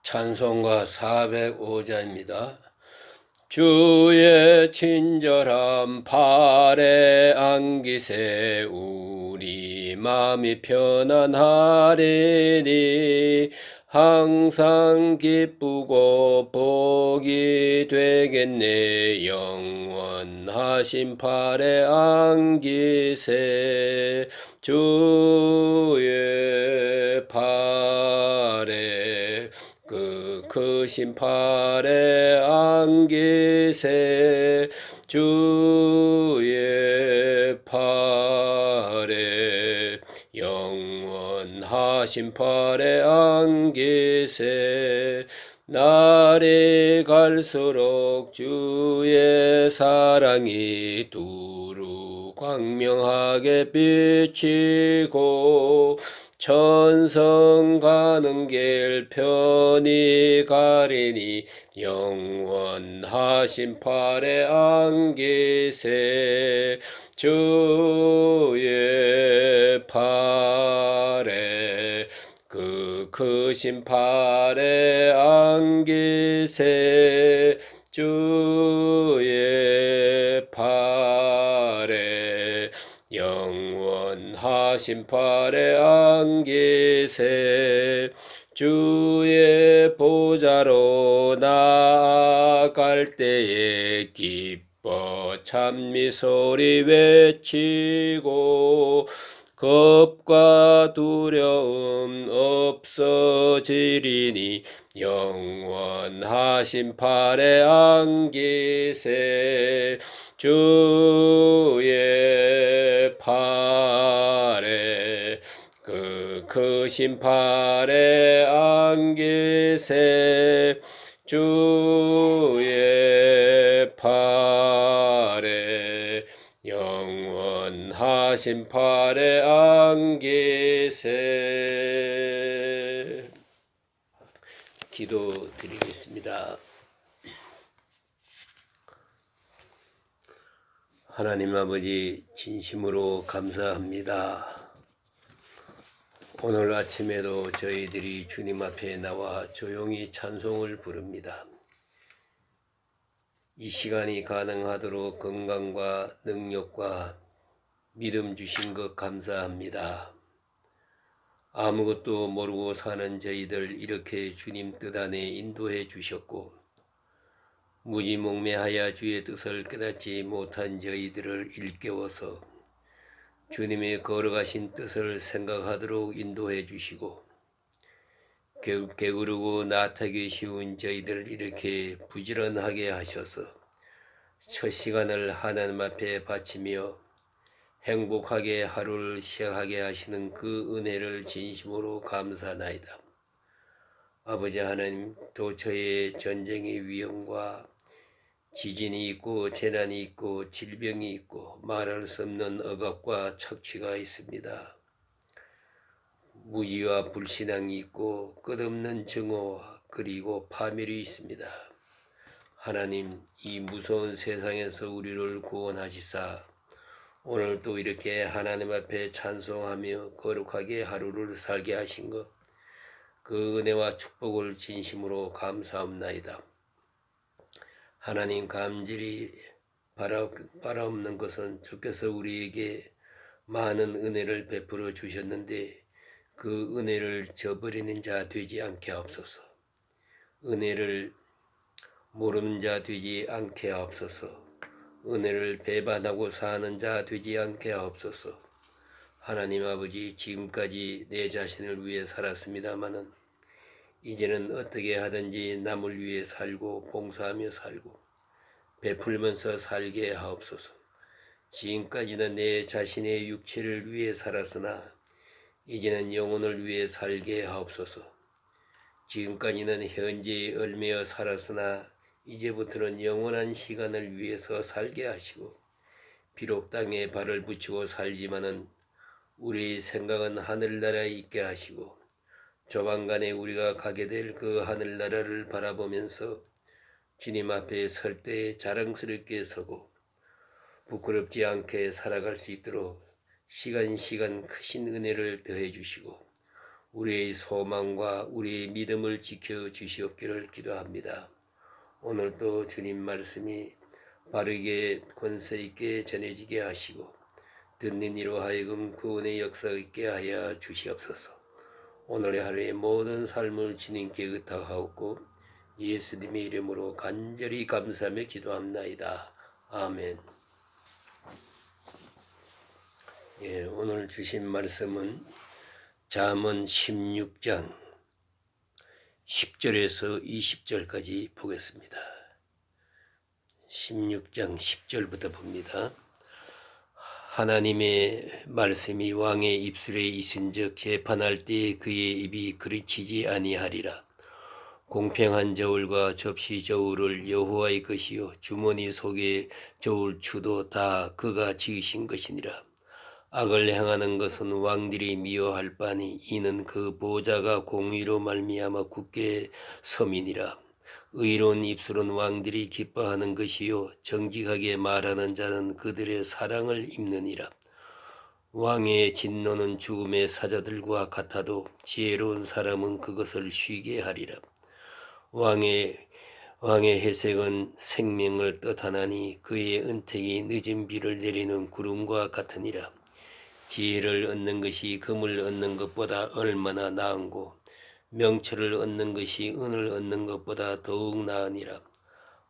찬송가 405자입니다. 주의 친절함 발에 안기세 우리 마음이 편안하리니 항상 기쁘고 복이 되겠네. 영원하신 발에 안기세 주의 발에 크신 팔에 안기세 주의 팔에 영원하신 팔에 안기세 날이 갈수록 주의 사랑이 두루 광명하게 비치고 천성 가는 길 편히 가리니 영원하신 팔에 안기세 주의 팔에 크신 팔에 안기세 주의 팔에 영원하신 팔에 안기세 주의 보좌로 나아갈 때에 기뻐 찬미소리 외치고 겁과 두려움 없어지리니 영원하신 팔에 안기세 주의 팔에 크신 팔에 안기세 주의 팔에 영원하신 팔에 안기세. 기도 드리겠습니다. 하나님 아버지, 진심으로 감사합니다. 오늘 아침에도 저희들이 주님 앞에 나와 조용히 찬송을 부릅니다. 이 시간이 가능하도록 건강과 능력과 믿음 주신 것 감사합니다. 아무것도 모르고 사는 저희들 이렇게 주님 뜻 안에 인도해 주셨고 무지몽매하여 주의 뜻을 깨닫지 못한 저희들을 일깨워서 주님의 걸어가신 뜻을 생각하도록 인도해 주시고 게으르고 나태하기 쉬운 저희들을 이렇게 부지런하게 하셔서 첫 시간을 하나님 앞에 바치며 행복하게 하루를 시작하게 하시는 그 은혜를 진심으로 감사하나이다. 아버지 하나님, 도처에 전쟁의 위험과 지진이 있고 재난이 있고 질병이 있고 말할 수 없는 억압과 착취가 있습니다. 무지와 불신앙이 있고 끝없는 증오와 그리고 파멸이 있습니다. 하나님, 이 무서운 세상에서 우리를 구원하시사 오늘 또 이렇게 하나님 앞에 찬송하며 거룩하게 하루를 살게 하신 것, 그 은혜와 축복을 진심으로 감사합나이다. 하나님, 감질이 바라옵는 것은 주께서 우리에게 많은 은혜를 베풀어 주셨는데 그 은혜를 저버리는 자 되지 않게 하옵소서. 은혜를 모르는 자 되지 않게 하옵소서. 은혜를 배반하고 사는 자 되지 않게 하옵소서. 하나님 아버지, 지금까지 내 자신을 위해 살았습니다마는 이제는 어떻게 하든지 남을 위해 살고 봉사하며 살고 베풀면서 살게 하옵소서. 지금까지는 내 자신의 육체를 위해 살았으나 이제는 영혼을 위해 살게 하옵소서. 지금까지는 현재에 얽매여 살았으나 이제부터는 영원한 시간을 위해서 살게 하시고 비록 땅에 발을 붙이고 살지만은 우리의 생각은 하늘나라에 있게 하시고 조만간에 우리가 가게 될 그 하늘나라를 바라보면서 주님 앞에 설 때 자랑스럽게 서고 부끄럽지 않게 살아갈 수 있도록 시간 크신 은혜를 더해 주시고 우리의 소망과 우리의 믿음을 지켜 주시옵기를 기도합니다. 오늘도 주님 말씀이 바르게 권세 있게 전해지게 하시고 듣는 이로 하여금 구원의 역사 있게 하여 주시옵소서. 오늘의 하루의 모든 삶을 주님께 의탁하옵고 예수님의 이름으로 간절히 감사하며 기도합나이다. 아멘. 오늘 주신 말씀은 잠언 16장 10절에서 20절까지 보겠습니다. 16장 10절부터 봅니다. 하나님의 말씀이 왕의 입술에 있은즉 재판할 때에 그의 입이 그르치지 아니하리라. 공평한 저울과 접시 저울을 여호와의 것이요 주머니 속에 저울 추도 다 그가 지으신 것이니라. 악을 행하는 것은 왕들이 미워할 바니 이는 그 보좌가 공의로 말미암아 굳게 섬이니라. 의로운 입술은 왕들이 기뻐하는 것이요 정직하게 말하는 자는 그들의 사랑을 입느니라. 왕의 진노는 죽음의 사자들과 같아도 지혜로운 사람은 그것을 쉬게 하리라. 왕의 해색은 생명을 뜻하나니 그의 은택이 늦은 비를 내리는 구름과 같으니라. 지혜를 얻는 것이 금을 얻는 것보다 얼마나 나은고 명철을 얻는 것이 은을 얻는 것보다 더욱 나으니라.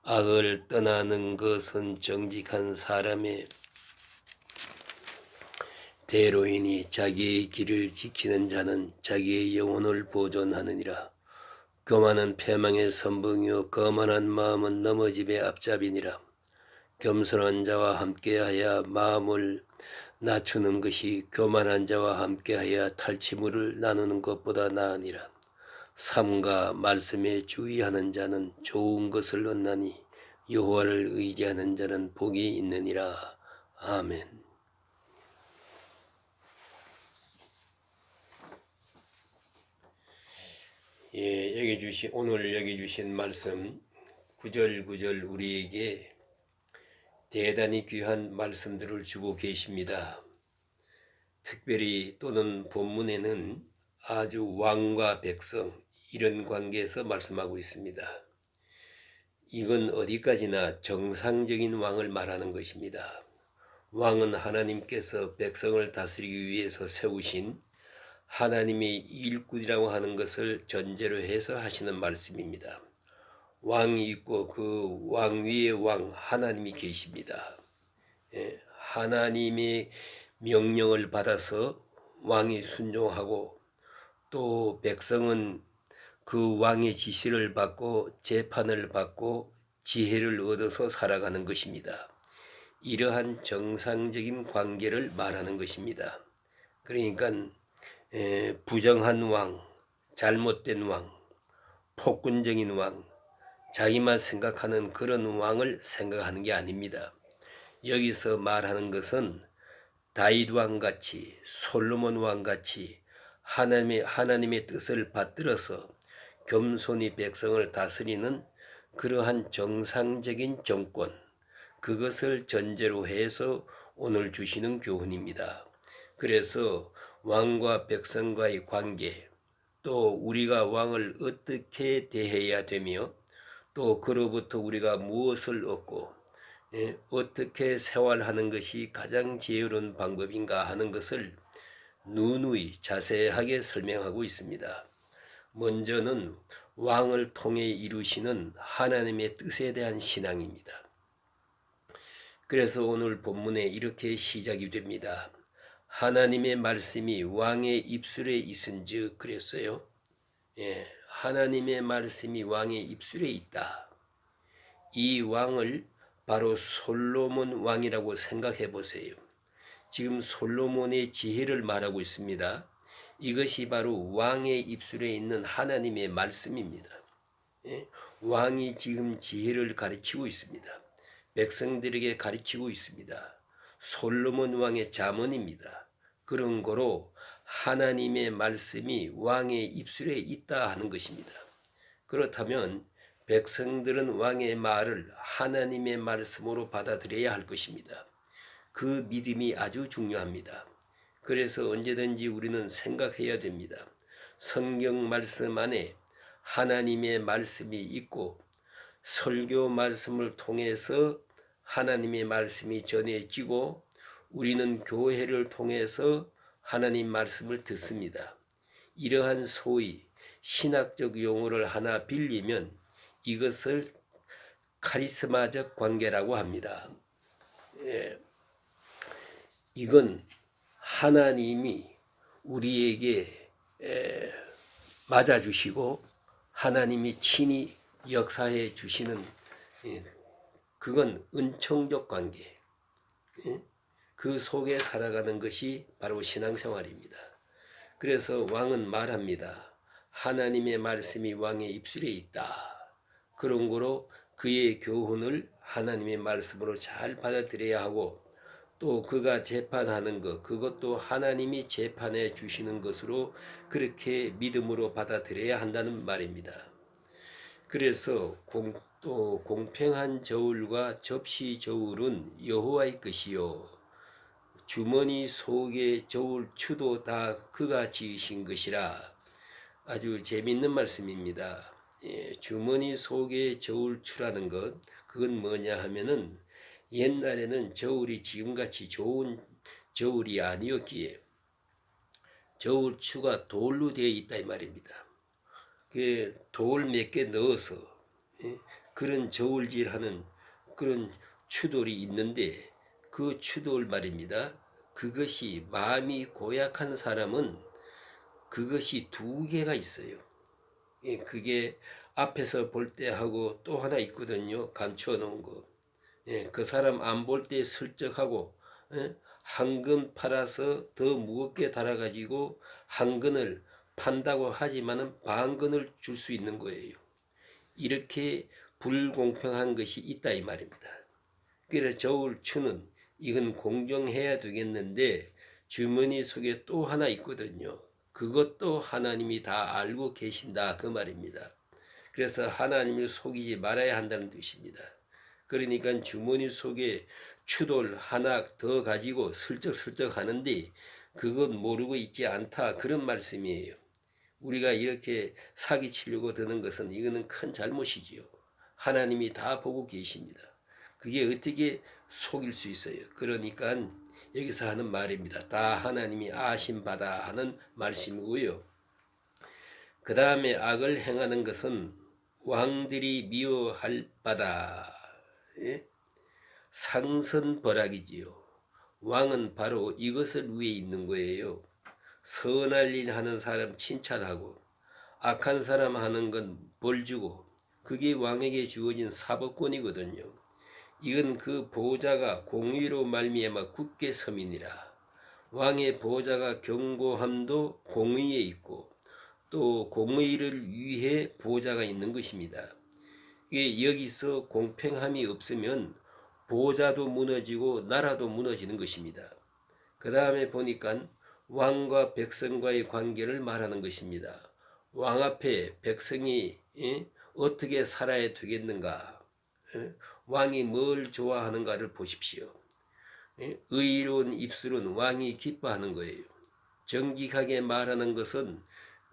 악을 떠나는 것은 정직한 사람의 대로이니 자기의 길을 지키는 자는 자기의 영혼을 보존하느니라. 교만은 패망의 선봉이요 거만한 마음은 넘어짐의 앞잡이니라. 겸손한 자와 함께하여 마음을 낮추는 것이 교만한 자와 함께하여 탈취물을 나누는 것보다 나으니라. 삶과 말씀에 주의하는 자는 좋은 것을 얻나니 여호와를 의지하는 자는 복이 있느니라. 아멘. 오늘 여기 주신 말씀 9절 우리에게 대단히 귀한 말씀들을 주고 계십니다. 특별히 또는 본문에는 아주 왕과 백성 이런 관계에서 말씀하고 있습니다. 이건 어디까지나 정상적인 왕을 말하는 것입니다. 왕은 하나님께서 백성을 다스리기 위해서 세우신 하나님의 일꾼이라고 하는 것을 전제로 해서 하시는 말씀입니다. 왕이 있고 그 왕 위에 왕 하나님이 계십니다. 하나님의 명령을 받아서 왕이 순종하고 또 백성은 그 왕의 지시를 받고 재판을 받고 지혜를 얻어서 살아가는 것입니다. 이러한 정상적인 관계를 말하는 것입니다. 그러니까 부정한 왕, 잘못된 왕, 폭군적인 왕, 자기만 생각하는 그런 왕을 생각하는 게 아닙니다. 여기서 말하는 것은 다윗 왕같이 솔로몬 왕같이 하나님의 뜻을 받들어서 겸손히 백성을 다스리는 그러한 정상적인 정권, 그것을 전제로 해서 오늘 주시는 교훈입니다. 그래서 왕과 백성과의 관계, 또 우리가 왕을 어떻게 대해야 되며 또 그로부터 우리가 무엇을 얻고 어떻게 생활하는 것이 가장 지혜로운 방법인가 하는 것을 누누이 자세하게 설명하고 있습니다. 먼저는 왕을 통해 이루시는 하나님의 뜻에 대한 신앙입니다. 그래서 오늘 본문에 이렇게 시작이 됩니다. 하나님의 말씀이 왕의 입술에 있은즉 그랬어요. 하나님의 말씀이 왕의 입술에 있다. 이 왕을 바로 솔로몬 왕이라고 생각해 보세요. 지금 솔로몬의 지혜를 말하고 있습니다. 이것이 바로 왕의 입술에 있는 하나님의 말씀입니다. 왕이 지금 지혜를 가르치고 있습니다. 백성들에게 가르치고 있습니다. 솔로몬 왕의 잠언입니다. 그런 거로 하나님의 말씀이 왕의 입술에 있다 하는 것입니다. 그렇다면 백성들은 왕의 말을 하나님의 말씀으로 받아들여야 할 것입니다. 그 믿음이 아주 중요합니다. 그래서 언제든지 우리는 생각해야 됩니다. 성경 말씀 안에 하나님의 말씀이 있고 설교 말씀을 통해서 하나님의 말씀이 전해지고 우리는 교회를 통해서 하나님 말씀을 듣습니다. 이러한 소위 신학적 용어를 하나 빌리면 이것을 카리스마적 관계라고 합니다. 이건 하나님이 우리에게 맞아주시고 하나님이 친히 역사해 주시는 그건 은총적 관계, 그 속에 살아가는 것이 바로 신앙생활입니다. 그래서 왕은 말합니다. 하나님의 말씀이 왕의 입술에 있다. 그런 거로 그의 교훈을 하나님의 말씀으로 잘 받아들여야 하고 또 그가 재판하는 것, 그것도 하나님이 재판해 주시는 것으로 그렇게 믿음으로 받아들여야 한다는 말입니다. 그래서 또 공평한 저울과 접시 저울은 여호와의 것이요 주머니 속의 저울 추도 다 그가 지으신 것이라. 아주 재밌는 말씀입니다. 주머니 속의 저울 추라는 것, 그건 뭐냐 하면은 옛날에는 저울이 지금같이 좋은 저울이 아니었기에 저울 추가 돌로 되어 있다 이 말입니다. 그 돌 몇 개 넣어서 그런 저울질하는 그런 추돌이 있는데 그 추돌 말입니다. 그것이 마음이 고약한 사람은 그것이 두 개가 있어요. 그게 앞에서 볼 때 하고 또 하나 있거든요. 감추어 놓은 거. 그 사람 안 볼 때 슬쩍하고 한 근 팔아서 더 무겁게 달아가지고 한 근을 판다고 하지만은 반 근을 줄 수 있는 거예요. 이렇게 불공평한 것이 있다 이 말입니다. 그래서 저울추는 이건 공정해야 되겠는데 주머니 속에 또 하나 있거든요. 그것도 하나님이 다 알고 계신다 그 말입니다. 그래서 하나님을 속이지 말아야 한다는 뜻입니다. 그러니까 주머니 속에 추돌 하나 더 가지고 슬쩍슬쩍 하는데 그건 모르고 있지 않다 그런 말씀이에요. 우리가 이렇게 사기치려고 드는 것은 이거는 큰 잘못이지요. 하나님이 다 보고 계십니다. 그게 어떻게 속일 수 있어요. 그러니까 여기서 하는 말입니다. 다 하나님이 아신 바다 하는 말씀이고요. 그 다음에 악을 행하는 것은 왕들이 미워할 바다. 상선벌악이지요. 왕은 바로 이것을 위해 있는 거예요. 선할 일 하는 사람 칭찬하고 악한 사람 하는 건 벌 주고 그게 왕에게 주어진 사법권이거든요. 이건 그 보좌가 공의로 말미암아 굳게 섬이니라. 왕의 보좌가 견고함도 공의에 있고 또 공의를 위해 보좌가 있는 것입니다. 여기서 공평함이 없으면 보좌도 무너지고 나라도 무너지는 것입니다. 그 다음에 보니까 왕과 백성과의 관계를 말하는 것입니다. 왕 앞에 백성이 어떻게 살아야 되겠는가? 왕이 뭘 좋아하는가를 보십시오. 의로운 입술은 왕이 기뻐하는 거예요. 정직하게 말하는 것은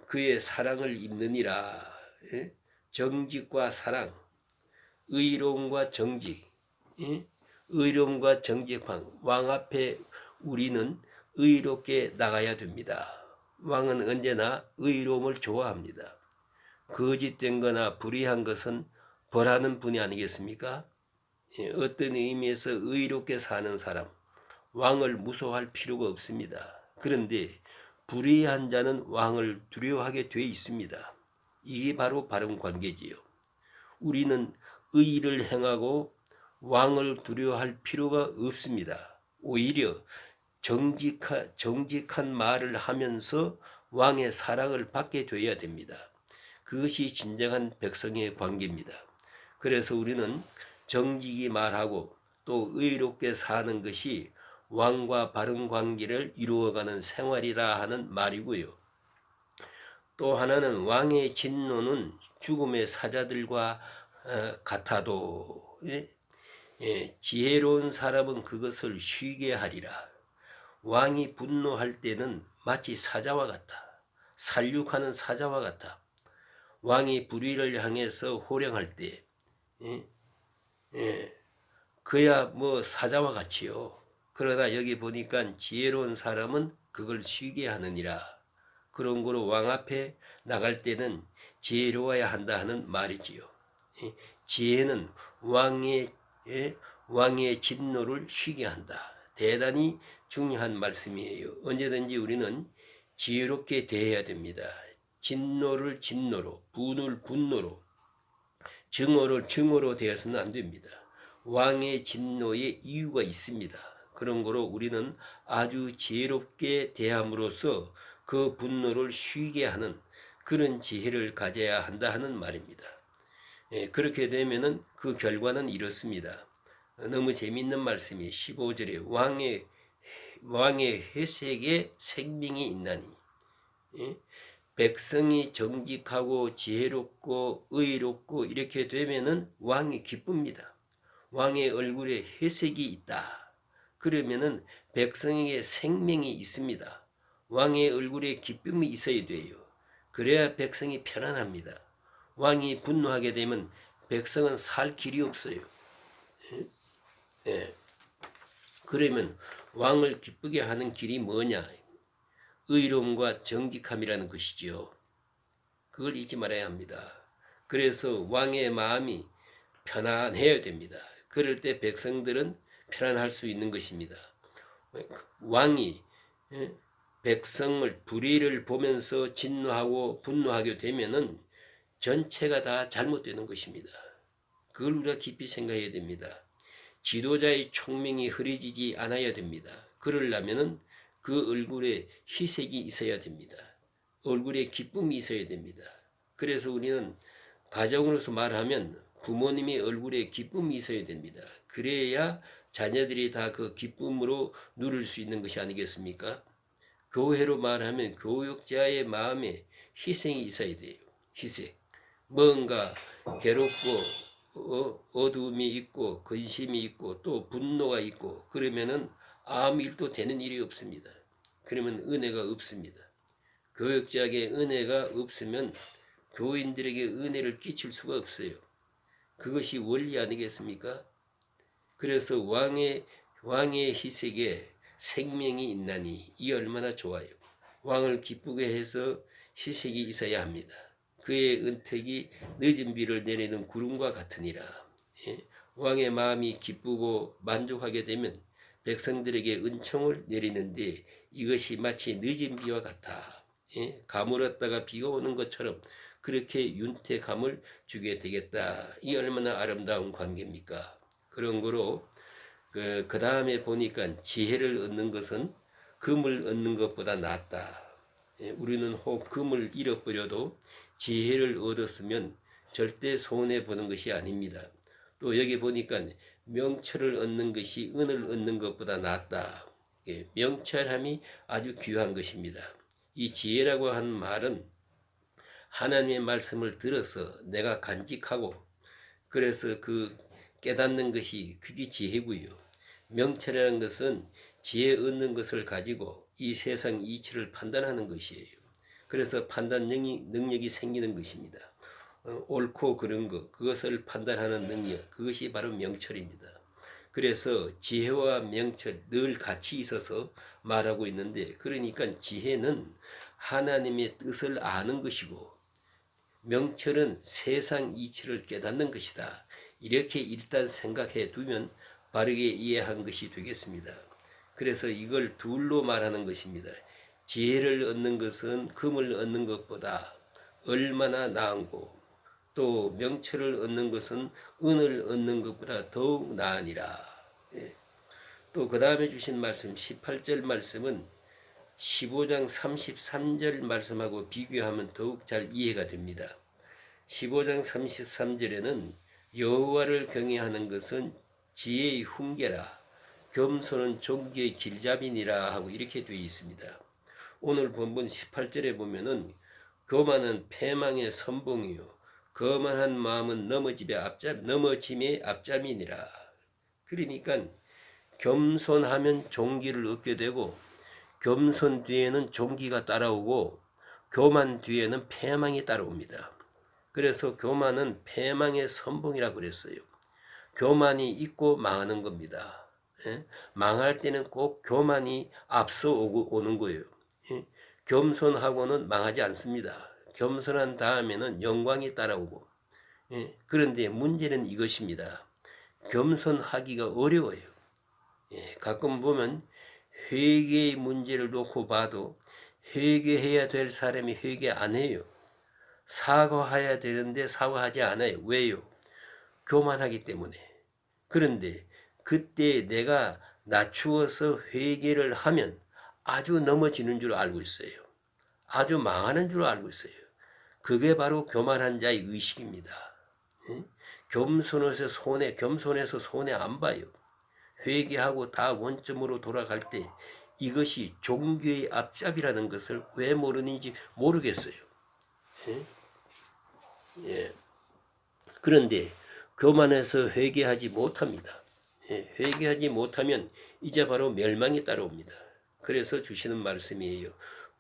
그의 사랑을 입느니라. 정직과 사랑, 의로움과 정직, 의로움과 정직함. 왕 앞에 우리는 의롭게 나가야 됩니다. 왕은 언제나 의로움을 좋아합니다. 거짓된 거나 불의한 것은 벌하는 분이 아니겠습니까? 어떤 의미에서 의롭게 사는 사람, 왕을 무서워할 필요가 없습니다. 그런데 불의한 자는 왕을 두려워하게 돼 있습니다. 이게 바로 바른 관계지요. 우리는 의를 행하고 왕을 두려워할 필요가 없습니다. 오히려 정직한 말을 하면서 왕의 사랑을 받게 되어야 됩니다. 그것이 진정한 백성의 관계입니다. 그래서 우리는 정직히 말하고 또 의롭게 사는 것이 왕과 바른 관계를 이루어가는 생활이라 하는 말이고요. 또 하나는 왕의 진노는 죽음의 사자들과 같아도 지혜로운 사람은 그것을 쉬게 하리라. 왕이 분노할 때는 마치 사자와 같아. 살육하는 사자와 같아. 왕이 불의를 향해서 호령할 때 예? 예, 그야 뭐 사자와 같이요. 그러나 여기 보니까 지혜로운 사람은 그걸 쉬게 하느니라. 그런 거로 왕 앞에 나갈 때는 지혜로워야 한다 하는 말이지요. 예, 지혜는 왕의 진노를 쉬게 한다. 대단히 중요한 말씀이에요. 언제든지 우리는 지혜롭게 대해야 됩니다. 진노를 진노로, 분을 분노로, 증오를 증오로 대해서는 안 됩니다. 왕의 진노에 이유가 있습니다. 그런 거로 우리는 아주 지혜롭게 대함으로써 그 분노를 쉬게 하는 그런 지혜를 가져야 한다 하는 말입니다. 예, 그렇게 되면은 그 결과는 이렇습니다. 너무 재미있는 말씀이 15절에 왕의 회색에 생명이 있나니 예? 백성이 정직하고 지혜롭고 의롭고 이렇게 되면은 왕이 기쁩니다. 왕의 얼굴에 회색이 있다. 그러면은 백성에게 생명이 있습니다. 왕의 얼굴에 기쁨이 있어야 돼요. 그래야 백성이 편안합니다. 왕이 분노하게 되면 백성은 살 길이 없어요. 예. 그러면 왕을 기쁘게 하는 길이 뭐냐? 의로움과 정직함이라는 것이지요. 그걸 잊지 말아야 합니다. 그래서 왕의 마음이 편안해야 됩니다. 그럴 때 백성들은 편안할 수 있는 것입니다. 왕이 백성을 불의를 보면서 진노하고 분노하게 되면은 전체가 다 잘못되는 것입니다. 그걸 우리가 깊이 생각해야 됩니다. 지도자의 총명이 흐려지지 않아야 됩니다. 그러려면은 그 얼굴에 희색이 있어야 됩니다. 얼굴에 기쁨이 있어야 됩니다. 그래서 우리는 가정으로서 말하면 부모님의 얼굴에 기쁨이 있어야 됩니다. 그래야 자녀들이 다 그 기쁨으로 누릴 수 있는 것이 아니겠습니까? 교회로 말하면 교육자의 마음에 희생이 있어야 돼요. 희생. 뭔가 괴롭고 어두움이 있고 근심이 있고 또 분노가 있고 그러면은 아무 일도 되는 일이 없습니다. 그러면 은혜가 없습니다. 교육자에게 은혜가 없으면 교인들에게 은혜를 끼칠 수가 없어요. 그것이 원리 아니겠습니까? 그래서 왕의 희색에 생명이 있나니 이 얼마나 좋아요. 왕을 기쁘게 해서 희색이 있어야 합니다. 그의 은택이 늦은 비를 내리는 구름과 같으니라. 예? 왕의 마음이 기쁘고 만족하게 되면 백성들에게 은총을 내리는데 이것이 마치 늦은 비와 같아. 예? 가물었다가 비가 오는 것처럼 그렇게 윤택함을 주게 되겠다. 이 얼마나 아름다운 관계입니까? 그런 거로 그 다음에 보니까 지혜를 얻는 것은 금을 얻는 것보다 낫다. 예? 우리는 혹 금을 잃어버려도 지혜를 얻었으면 절대 손해보는 것이 아닙니다. 또 여기 보니까 명철을 얻는 것이 은을 얻는 것보다 낫다. 예, 명철함이 아주 귀한 것입니다. 이 지혜라고 하는 말은 하나님의 말씀을 들어서 내가 간직하고 그래서 그 깨닫는 것이 그게 지혜고요. 명철이라는 것은 지혜 얻는 것을 가지고 이 세상 이치를 판단하는 것이에요. 그래서 판단 능력이 생기는 것입니다. 옳고 그른 것, 그것을 판단하는 능력, 그것이 바로 명철입니다. 그래서 지혜와 명철 늘 같이 있어서 말하고 있는데 그러니까 지혜는 하나님의 뜻을 아는 것이고 명철은 세상 이치를 깨닫는 것이다. 이렇게 일단 생각해 두면 바르게 이해한 것이 되겠습니다. 그래서 이걸 둘로 말하는 것입니다. 지혜를 얻는 것은 금을 얻는 것보다 얼마나 나은고 또 명철을 얻는 것은 은을 얻는 것보다 더욱 나으니라. 예. 또 그 다음에 주신 말씀 18절 말씀은 15장 33절 말씀하고 비교하면 더욱 잘 이해가 됩니다. 15장 33절에는 여호와를 경외하는 것은 지혜의 훈계라 겸손은 종기의 길잡이니라 하고 이렇게 되어 있습니다. 오늘 본문 18절에 보면은 교만은 패망의 선봉이요 거만한 마음은 넘어짐의 앞잠이니라. 그러니까 겸손하면 종기를 얻게 되고 겸손 뒤에는 종기가 따라오고 교만 뒤에는 패망이 따라옵니다. 그래서 교만은 패망의 선봉이라고 그랬어요. 교만이 있고 망하는 겁니다. 예? 망할 때는 꼭 교만이 앞서 오는 거예요. 예? 겸손하고는 망하지 않습니다. 겸손한 다음에는 영광이 따라오고. 예? 그런데 문제는 이것입니다. 겸손하기가 어려워요. 예? 가끔 보면 회개의 문제를 놓고 봐도 회개해야 될 사람이 회개 안 해요. 사과해야 되는데 사과하지 않아요. 왜요? 교만하기 때문에. 그런데 그때 내가 낮추어서 회개를 하면 아주 넘어지는 줄 알고 있어요. 아주 망하는 줄 알고 있어요. 그게 바로 교만한 자의 의식입니다. 겸손해서 손해 안 봐요. 회개하고 다 원점으로 돌아갈 때 이것이 종교의 앞잡이라는 것을 왜 모르는지 모르겠어요. 예. 그런데 교만해서 회개하지 못합니다. 회개하지 못하면 이제 바로 멸망이 따라옵니다. 그래서 주시는 말씀이에요.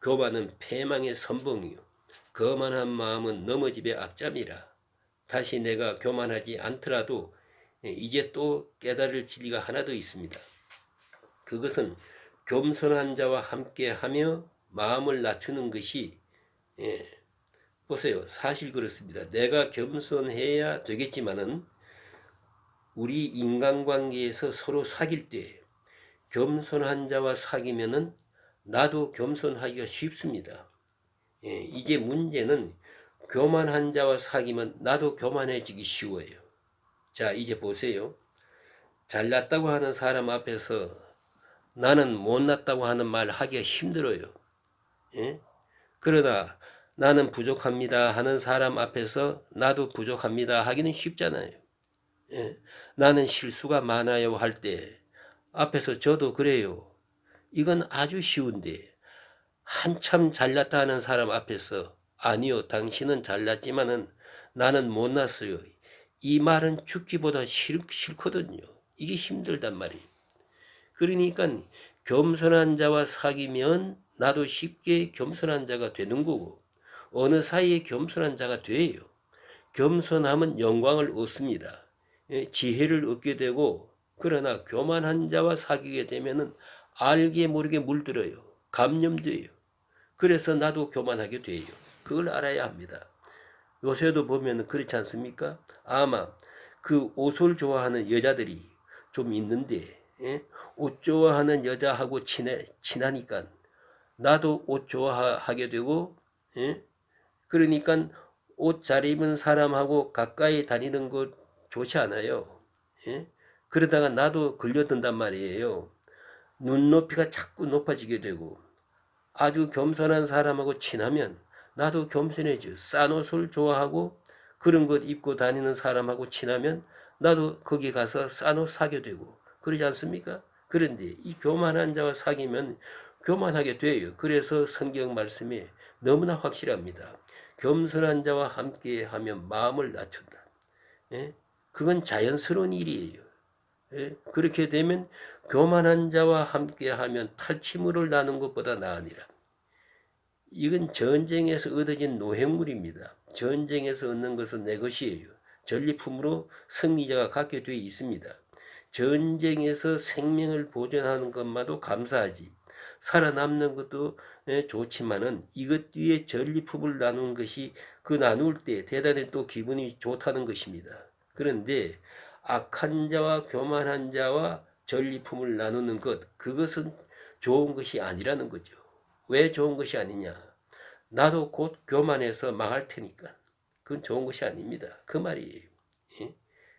교만은 패망의 선봉이요. 거만한 마음은 넘어짐의 앞잡이라. 다시 내가 교만하지 않더라도 이제 또 깨달을 진리가 하나 더 있습니다. 그것은 겸손한 자와 함께하며 마음을 낮추는 것이 보세요. 사실 그렇습니다. 내가 겸손해야 되겠지만은 우리 인간관계에서 서로 사귈 때 겸손한 자와 사귀면은 나도 겸손하기가 쉽습니다. 이제 문제는 교만한 자와 사귀면 나도 교만해지기 쉬워요. 자, 이제 보세요. 잘났다고 하는 사람 앞에서 나는 못났다고 하는 말 하기가 힘들어요. 그러나 나는 부족합니다 하는 사람 앞에서 나도 부족합니다 하기는 쉽잖아요. 나는 실수가 많아요 할 때 앞에서 저도 그래요. 이건 아주 쉬운데 한참 잘났다 하는 사람 앞에서 아니요 당신은 잘났지만은 나는 못났어요. 이 말은 죽기보다 싫거든요. 이게 힘들단 말이에요. 그러니까 겸손한 자와 사귀면 나도 쉽게 겸손한 자가 되는 거고 어느 사이에 겸손한 자가 돼요. 겸손함은 영광을 얻습니다. 지혜를 얻게 되고 그러나 교만한 자와 사귀게 되면은 알게 모르게 물들어요. 감염돼요. 그래서 나도 교만하게 돼요. 그걸 알아야 합니다. 요새도 보면 그렇지 않습니까? 아마 그 옷을 좋아하는 여자들이 좀 있는데 옷 좋아하는 여자하고 친하니까 나도 옷 좋아하게 되고 그러니까 옷 잘 입은 사람하고 가까이 다니는 거 좋지 않아요. 그러다가 나도 걸려든단 말이에요. 눈높이가 자꾸 높아지게 되고 아주 겸손한 사람하고 친하면 나도 겸손해져. 싼 옷을 좋아하고 그런 것 입고 다니는 사람하고 친하면 나도 거기 가서 싼 옷 사게 되고 그러지 않습니까? 그런데 이 교만한 자와 사귀면 교만하게 돼요. 그래서 성경 말씀이 너무나 확실합니다. 겸손한 자와 함께하면 마음을 낮춘다. 그건 자연스러운 일이에요. 그렇게 되면 교만한 자와 함께하면 탈취물을 나눈 것보다 나으니라. 이건 전쟁에서 얻어진 노획물입니다. 전쟁에서 얻는 것은 내 것이에요. 전리품으로 승리자가 갖게 되어 있습니다. 전쟁에서 생명을 보존하는 것마도 감사하지. 살아남는 것도 좋지만은 이것 뒤에 전리품을 나누는 것이 그 나눌 때 대단히 또 기분이 좋다는 것입니다. 그런데 악한 자와 교만한 자와 전리품을 나누는 것, 그것은 좋은 것이 아니라는 거죠. 왜 좋은 것이 아니냐? 나도 곧 교만해서 망할 테니까. 그건 좋은 것이 아닙니다. 그 말이에요.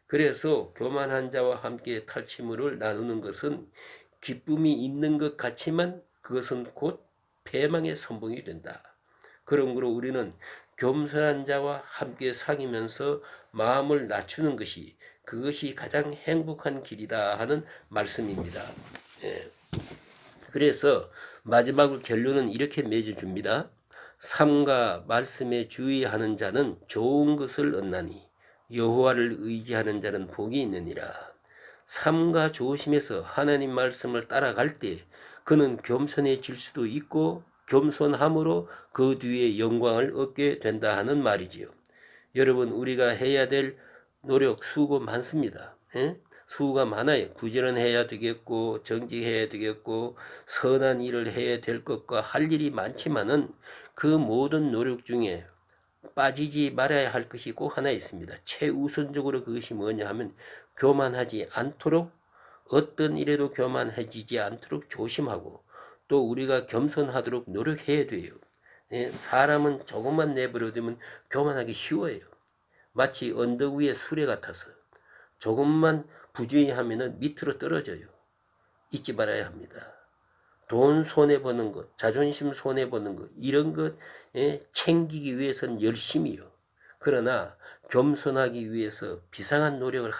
그래서 교만한 자와 함께 탈취물을 나누는 것은 기쁨이 있는 것 같지만 그것은 곧 패망의 선봉이 된다. 그러므로 우리는 겸손한 자와 함께 사귀면서 마음을 낮추는 것이 그것이 가장 행복한 길이다 하는 말씀입니다. 그래서 마지막으로 결론은 이렇게 맺어줍니다. 삶과 말씀에 주의하는 자는 좋은 것을 얻나니 여호와를 의지하는 자는 복이 있느니라. 삶과 조심해서 하나님 말씀을 따라갈 때 그는 겸손해질 수도 있고 겸손함으로 그 뒤에 영광을 얻게 된다 하는 말이지요. 여러분, 우리가 해야 될 노력, 수고 많습니다. 예? 수고가 많아요. 부지런해야 되겠고, 정직해야 되겠고, 선한 일을 해야 될 것과 할 일이 많지만은 그 모든 노력 중에 빠지지 말아야 할 것이 꼭 하나 있습니다. 최우선적으로 그것이 뭐냐 하면 교만하지 않도록, 어떤 일에도 교만해지지 않도록 조심하고, 또 우리가 겸손하도록 노력해야 돼요. 예, 사람은 조금만 내버려두면 교만하기 쉬워요. 마치 언덕 위에 수레 같아서 조금만 부주의하면 밑으로 떨어져요. 잊지 말아야 합니다. 돈 손해보는 것, 자존심 손해보는 것, 이런 것 챙기기 위해서는 열심히요. 그러나 겸손하기 위해서 비상한 노력을 하지